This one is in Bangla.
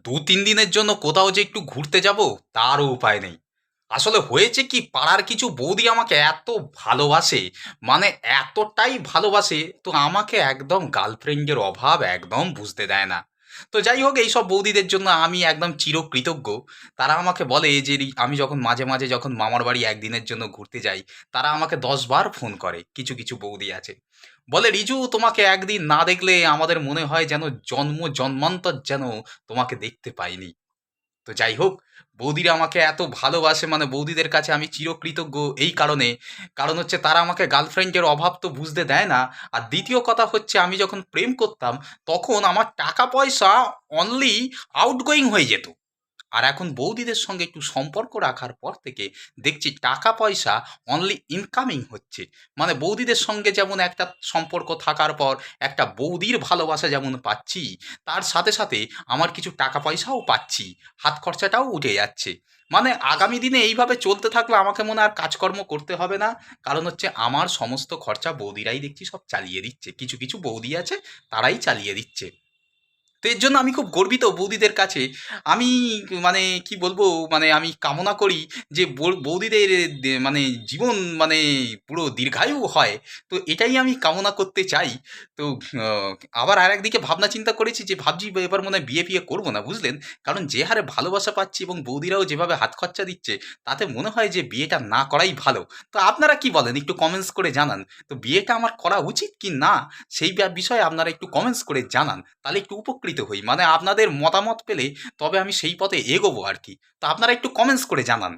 ২-৩ দিনের জন্য কোথাও যে একটু ঘুরতে যাব তারও উপায় নেই। আসলে হয়েছে কি, পাড়ার কিছু বৌদি আমাকে এত ভালোবাসে, মানে এতটাই ভালোবাসে, তো আমাকে একদম গার্লফ্রেন্ডের অভাব একদম বুঝতে দেয় না। তো যাই হোক, এইসব বৌদিদের জন্য আমি একদম চিরকৃতজ্ঞ। তারা আমাকে বলে যে আমি যখন মাঝে মাঝে যখন মামার বাড়ি একদিনের জন্য ঘুরতে যাই, তারা আমাকে ১০ বার ফোন করে। কিছু বৌদি আছে। বলে, "রিজু, তোমাকে একদিন না দেখলে আমাদের মনে হয় যেন জন্মান্তর যেন তোমাকে দেখতে পাইনি।" তো যাই হোক, বৌদিরা আমাকে এত ভালোবাসে, মানে বৌদিদের কাছে আমি চিরকৃতজ্ঞ এই কারণে, কারণ হচ্ছে তারা আমাকে গার্লফ্রেন্ডের অভাব তো বুঝতে দেয় না। আর দ্বিতীয় কথা হচ্ছে, আমি যখন প্রেম করতাম তখন আমার টাকা পয়সা অনলি আউটগোয়িং হয়ে যেত। আর এখন বৌদিদের সঙ্গে একটু সম্পর্ক রাখার পর থেকে দেখছি টাকা পয়সা অনলি ইনকামিং হচ্ছে। মানে বৌদিদের সঙ্গে যেমন একটা সম্পর্ক থাকার পর একটা বৌদির ভালোবাসা যেমন পাচ্ছি, তার সাথে আমার কিছু টাকা পয়সাও পাচ্ছি। হাত খরচাটাও উঠে যাচ্ছে। মানে আগামী দিনে এইভাবে চলতে থাকলে আমাকে মনে হয় আর কাজকর্ম করতে হবে না। কারণ হচ্ছে আমার সমস্ত খরচা বৌদিরাই দেখছি সব চালিয়ে দিচ্ছে। কিছু বৌদি আছে, তারাই চালিয়ে দিচ্ছে। তো এর জন্য আমি খুব গর্বিত বৌদিদের কাছে। আমি মানে কি বলবো, মানে আমি কামনা করি যে বৌদিদের মানে জীবন মানে পুরো দীর্ঘায়ু হয়। তো এটাই আমি কামনা করতে চাই। তো আ আবার আরেকদিকে ভাবনা চিন্তা করেছি যে ভাবছি এবার মনে হয় বিয়ে-ফিয়ে করব না, বুঝলেন? কারণ যে হারে ভালোবাসা পাচ্ছি এবং বৌদিরাও যেভাবে হাত খরচা দিচ্ছে, তাতে মনে হয় যে বিয়েটা না করাই ভালো। তো আপনারা কি বলেন? একটু কমেন্টস করে জানান। তো বিয়েটা আমার করা উচিত কি না? সেই বিষয়ে আপনারা একটু কমেন্টস করে জানান। তাহলে একটু উপকৃত হই। মানে আপনাদের মতামত পেলে তবে আমি সেই পথে এগোবো আরকি। তো আপনারা একটু কমেন্টস করে জানান।